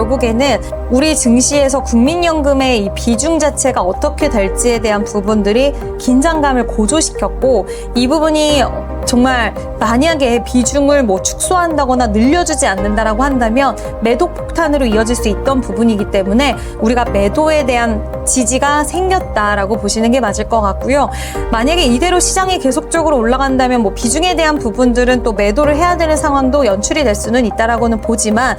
결국에는 우리 증시에서 국민연금의 이 비중 자체가 어떻게 될지에 대한 부분들이 긴장감을 고조시켰고, 이 부분이 정말 만약에 비중을 축소한다거나 늘려주지 않는다라고 한다면 매도 폭탄으로 이어질 수 있던 부분이기 때문에 우리가 매도에 대한 지지가 생겼다라고 보시는 게 맞을 것 같고요. 만약에 이대로 시장이 계속적으로 올라간다면 비중에 대한 부분들은 또 매도를 해야 되는 상황도 연출이 될 수는 있다라고는 보지만,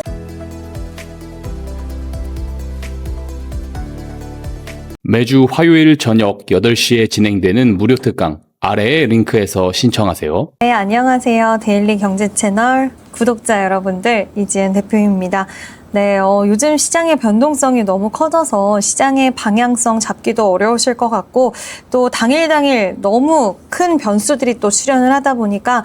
매주 화요일 저녁 8시에 진행되는 무료 특강 아래의 링크에서 신청하세요. 네, 안녕하세요. 데일리 경제 채널 구독자 여러분들, 이지은 대표입니다. 네, 요즘 시장의 변동성이 너무 커져서 시장의 방향성 잡기도 어려우실 것 같고, 또 당일 너무 큰 변수들이 또 출현을 하다 보니까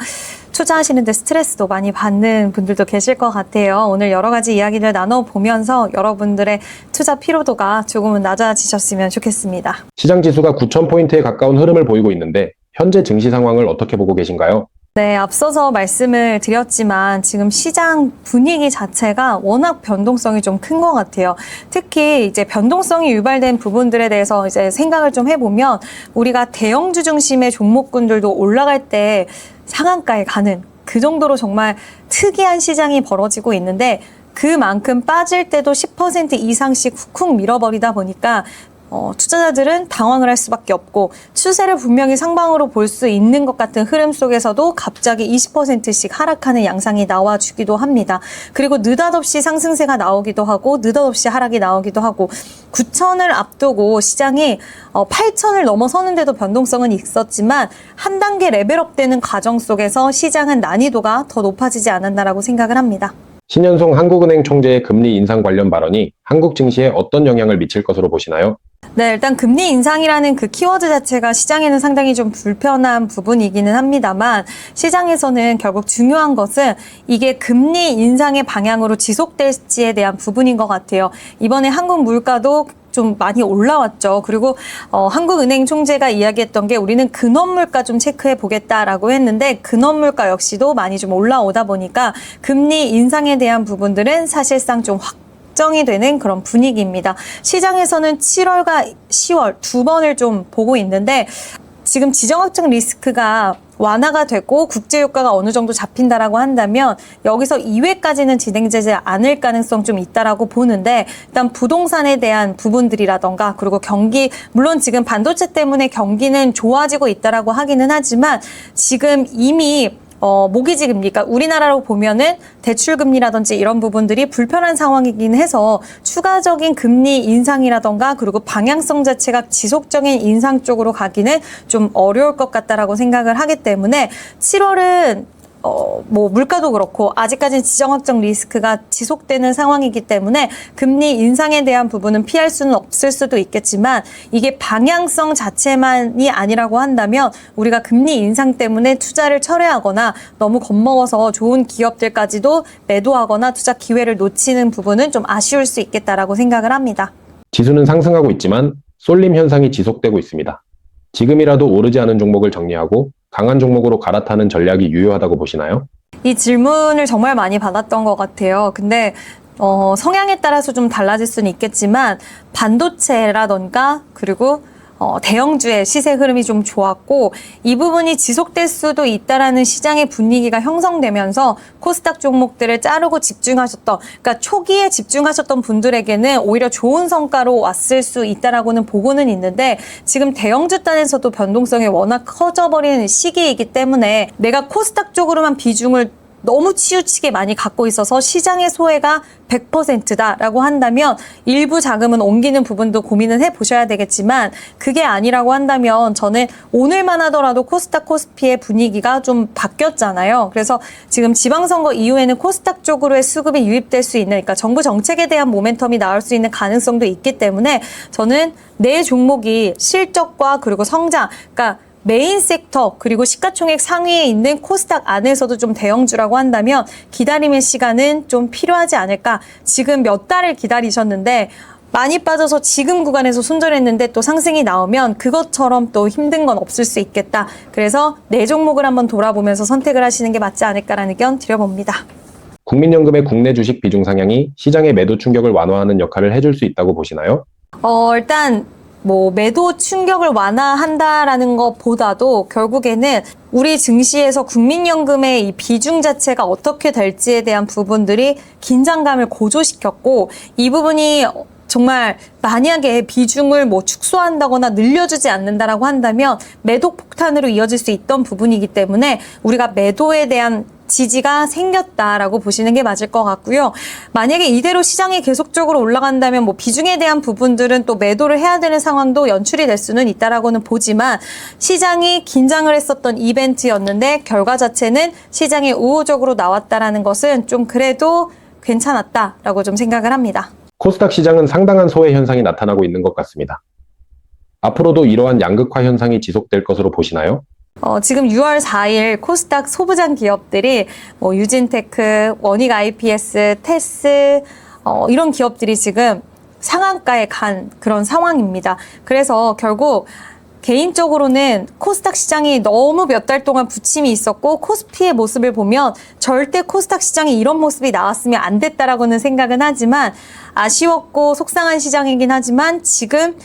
투자하시는데 스트레스도 많이 받는 분들도 계실 것 같아요. 오늘 여러 가지 이야기를 나눠보면서 여러분들의 투자 피로도가 조금은 낮아지셨으면 좋겠습니다. 시장 지수가 9,000포인트에 가까운 흐름을 보이고 있는데 현재 증시 상황을 어떻게 보고 계신가요? 네, 앞서서 말씀을 드렸지만 지금 시장 분위기 자체가 워낙 변동성이 좀 큰 것 같아요. 특히 이제 변동성이 유발된 부분들에 대해서 이제 생각을 좀 해보면, 우리가 대형주 중심의 종목군들도 올라갈 때 상한가에 가는 그 정도로 정말 특이한 시장이 벌어지고 있는데, 그만큼 빠질 때도 10% 이상씩 훅훅 밀어버리다 보니까 투자자들은 당황을 할 수밖에 없고, 추세를 분명히 상방으로 볼 수 있는 것 같은 흐름 속에서도 갑자기 20%씩 하락하는 양상이 나와주기도 합니다. 그리고 느닷없이 상승세가 나오기도 하고 느닷없이 하락이 나오기도 하고, 9,000을 앞두고 시장이 8,000을 넘어서는데도 변동성은 있었지만 한 단계 레벨업 되는 과정 속에서 시장은 난이도가 더 높아지지 않았나라고 생각을 합니다. 신현송 한국은행 총재의 금리 인상 관련 발언이 한국 증시에 어떤 영향을 미칠 것으로 보시나요? 네, 일단 금리 인상이라는 그 키워드 자체가 시장에는 상당히 좀 불편한 부분이기는 합니다만, 시장에서는 결국 중요한 것은 이게 금리 인상의 방향으로 지속될지에 대한 부분인 것 같아요. 이번에 한국 물가도 좀 많이 올라왔죠. 그리고 한국은행 총재가 이야기했던 게, 우리는 근원물가 좀 체크해 보겠다라고 했는데, 근원물가 역시도 많이 좀 올라오다 보니까 금리 인상에 대한 부분들은 사실상 좀 확정이 되는 그런 분위기입니다. 시장에서는 7월과 10월 두 번을 좀 보고 있는데, 지금 지정학적 리스크가 완화가 되고 국제유가가 어느 정도 잡힌다라고 한다면 여기서 2회까지는 진행되지 않을 가능성 좀 있다라고 보는데, 일단 부동산에 대한 부분들이라던가, 그리고 경기, 물론 지금 반도체 때문에 경기는 좋아지고 있다라고 하기는 하지만 지금 이미 모기지 금리, 그러니까 우리나라로 보면은 대출 금리라든지 이런 부분들이 불편한 상황이긴 해서 추가적인 금리 인상이라던가, 그리고 방향성 자체가 지속적인 인상 쪽으로 가기는 좀 어려울 것 같다라고 생각을 하기 때문에, 7월은 물가도 그렇고 아직까지는 지정학적 리스크가 지속되는 상황이기 때문에 금리 인상에 대한 부분은 피할 수는 없을 수도 있겠지만, 이게 방향성 자체만이 아니라고 한다면 우리가 금리 인상 때문에 투자를 철회하거나 너무 겁먹어서 좋은 기업들까지도 매도하거나 투자 기회를 놓치는 부분은 좀 아쉬울 수 있겠다라고 생각을 합니다. 지수는 상승하고 있지만 쏠림 현상이 지속되고 있습니다. 지금이라도 오르지 않은 종목을 정리하고 강한 종목으로 갈아타는 전략이 유효하다고 보시나요? 이 질문을 정말 많이 받았던 것 같아요. 근데 성향에 따라서 좀 달라질 수는 있겠지만, 반도체라던가 그리고 대형주의 시세 흐름이 좀 좋았고, 이 부분이 지속될 수도 있다라는 시장의 분위기가 형성되면서 코스닥 종목들을 자르고 집중하셨던, 그러니까 초기에 집중하셨던 분들에게는 오히려 좋은 성과로 왔을 수 있다라고는 보고는 있는데, 지금 대형주 단에서도 변동성이 워낙 커져버리는 시기이기 때문에 내가 코스닥 쪽으로만 비중을 너무 치우치게 많이 갖고 있어서 시장의 소외가 100%다라고 한다면 일부 자금은 옮기는 부분도 고민은 해보셔야 되겠지만, 그게 아니라고 한다면 저는 오늘만 하더라도 코스닥 코스피의 분위기가 좀 바뀌었잖아요. 그래서 지금 지방선거 이후에는 코스닥 쪽으로의 수급이 유입될 수 있는, 그러니까 정부 정책에 대한 모멘텀이 나올 수 있는 가능성도 있기 때문에 저는 내 종목이 실적과 그리고 성장, 그러니까 메인 섹터 그리고 시가총액 상위에 있는 코스닥 안에서도 좀 대형주라고 한다면 기다림의 시간은 좀 필요하지 않을까. 지금 몇 달을 기다리셨는데 많이 빠져서 지금 구간에서 손절했는데 또 상승이 나오면 그것처럼 또 힘든 건 없을 수 있겠다. 그래서 내 종목을 한번 돌아보면서 선택을 하시는 게 맞지 않을까라는 의견 드려봅니다. 국민연금의 국내 주식 비중 상향이 시장의 매도 충격을 완화하는 역할을 해줄 수 있다고 보시나요? 일단 매도 충격을 완화한다라는 것보다도 결국에는 우리 증시에서 국민연금의 이 비중 자체가 어떻게 될지에 대한 부분들이 긴장감을 고조시켰고, 이 부분이 정말 만약에 비중을 축소한다거나 늘려주지 않는다라고 한다면 매도 폭탄으로 이어질 수 있던 부분이기 때문에 우리가 매도에 대한 지지가 생겼다라고 보시는 게 맞을 것 같고요. 만약에 이대로 시장이 계속적으로 올라간다면 비중에 대한 부분들은 또 매도를 해야 되는 상황도 연출이 될 수는 있다라고는 보지만, 시장이 긴장을 했었던 이벤트였는데 결과 자체는 시장이 우호적으로 나왔다라는 것은 좀 그래도 괜찮았다라고 좀 생각을 합니다. 코스닥 시장은 상당한 소외 현상이 나타나고 있는 것 같습니다. 앞으로도 이러한 양극화 현상이 지속될 것으로 보시나요? 지금 6월 4일 코스닥 소부장 기업들이 유진테크, 원익 IPS, 테스 이런 기업들이 지금 상한가에 간 그런 상황입니다. 그래서 결국 개인적으로는 코스닥 시장이 너무 몇 달 동안 부침이 있었고, 코스피의 모습을 보면 절대 코스닥 시장이 이런 모습이 나왔으면 안 됐다라고는 생각은 하지만, 아쉬웠고 속상한 시장이긴 하지만 지금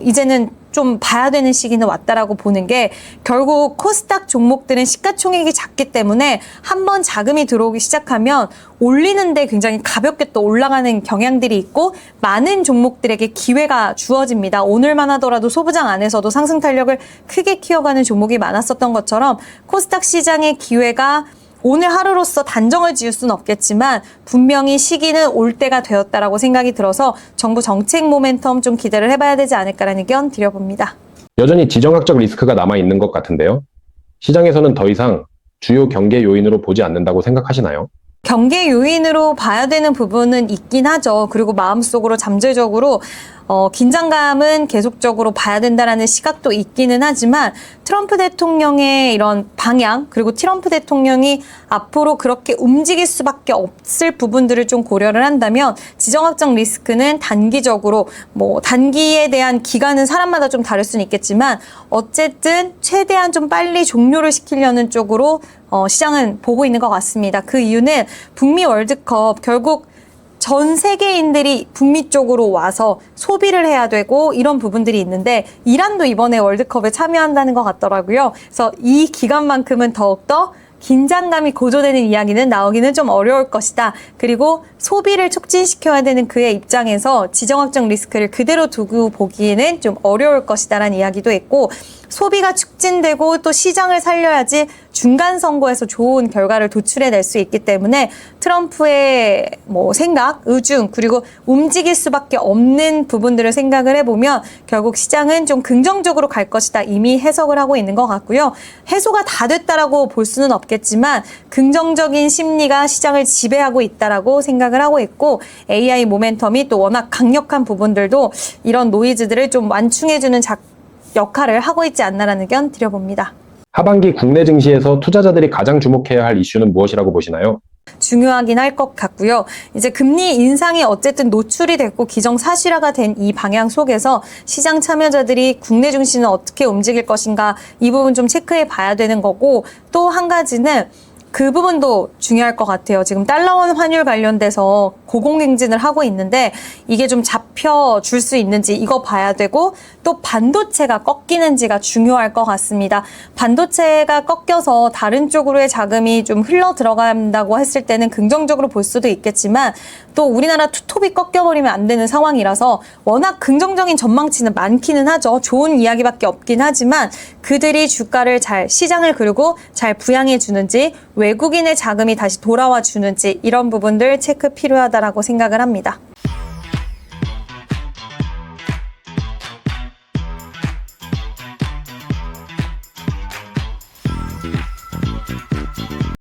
이제는 좀 봐야 되는 시기는 왔다라고 보는 게, 결국 코스닥 종목들은 시가총액이 작기 때문에 한번 자금이 들어오기 시작하면 올리는데 굉장히 가볍게 또 올라가는 경향들이 있고, 많은 종목들에게 기회가 주어집니다. 오늘만 하더라도 소부장 안에서도 상승 탄력을 크게 키워가는 종목이 많았었던 것처럼 코스닥 시장의 기회가 오늘 하루로서 단정을 지을 수는 없겠지만 분명히 시기는 올 때가 되었다라고 생각이 들어서 정부 정책 모멘텀 좀 기대를 해봐야 되지 않을까라는 의견 드려봅니다. 여전히 지정학적 리스크가 남아있는 것 같은데요. 시장에서는 더 이상 주요 경계 요인으로 보지 않는다고 생각하시나요? 경계 요인으로 봐야 되는 부분은 있긴 하죠. 그리고 마음속으로 잠재적으로 긴장감은 계속적으로 봐야 된다라는 시각도 있기는 하지만, 트럼프 대통령의 이런 방향, 그리고 트럼프 대통령이 앞으로 그렇게 움직일 수밖에 없을 부분들을 좀 고려를 한다면 지정학적 리스크는 단기적으로 단기에 대한 기간은 사람마다 좀 다를 수는 있겠지만 어쨌든 최대한 좀 빨리 종료를 시키려는 쪽으로 시장은 보고 있는 것 같습니다. 그 이유는 북미 월드컵, 결국 전 세계인들이 북미 쪽으로 와서 소비를 해야 되고 이런 부분들이 있는데, 이란도 이번에 월드컵에 참여한다는 것 같더라고요. 그래서 이 기간만큼은 더욱더 긴장감이 고조되는 이야기는 나오기는 좀 어려울 것이다. 그리고 소비를 촉진시켜야 되는 그의 입장에서 지정학적 리스크를 그대로 두고 보기에는 좀 어려울 것이다라는 이야기도 했고, 소비가 촉진되고 또 시장을 살려야지 중간 선거에서 좋은 결과를 도출해낼 수 있기 때문에 트럼프의 생각, 의중, 그리고 움직일 수밖에 없는 부분들을 생각을 해보면 결국 시장은 좀 긍정적으로 갈 것이다, 이미 해석을 하고 있는 것 같고요. 해소가 다 됐다라고 볼 수는 없겠지만 긍정적인 심리가 시장을 지배하고 있다라고 생각을 하고 있고, AI 모멘텀이 또 워낙 강력한 부분들도 이런 노이즈들을 좀 완충해주는 역할을 하고 있지 않나라는 의견 드려봅니다. 하반기 국내 증시에서 투자자들이 가장 주목해야 할 이슈는 무엇이라고 보시나요? 중요하긴 할 것 같고요. 이제 금리 인상이 어쨌든 노출이 됐고 기정사실화가 된 이 방향 속에서 시장 참여자들이 국내 증시는 어떻게 움직일 것인가, 이 부분 좀 체크해 봐야 되는 거고, 또 한 가지는 그 부분도 중요할 것 같아요. 지금 달러원 환율 관련돼서 고공행진을 하고 있는데 이게 좀 잡혀줄 수 있는지 이거 봐야 되고, 또 반도체가 꺾이는지가 중요할 것 같습니다. 반도체가 꺾여서 다른 쪽으로의 자금이 좀 흘러 들어간다고 했을 때는 긍정적으로 볼 수도 있겠지만, 또 우리나라 투톱이 꺾여버리면 안 되는 상황이라서 워낙 긍정적인 전망치는 많기는 하죠. 좋은 이야기밖에 없긴 하지만 그들이 주가를 시장을 그리고 잘 부양해 주는지, 외국인의 자금이 다시 돌아와 주는지, 이런 부분들 체크 필요하다라고 생각을 합니다.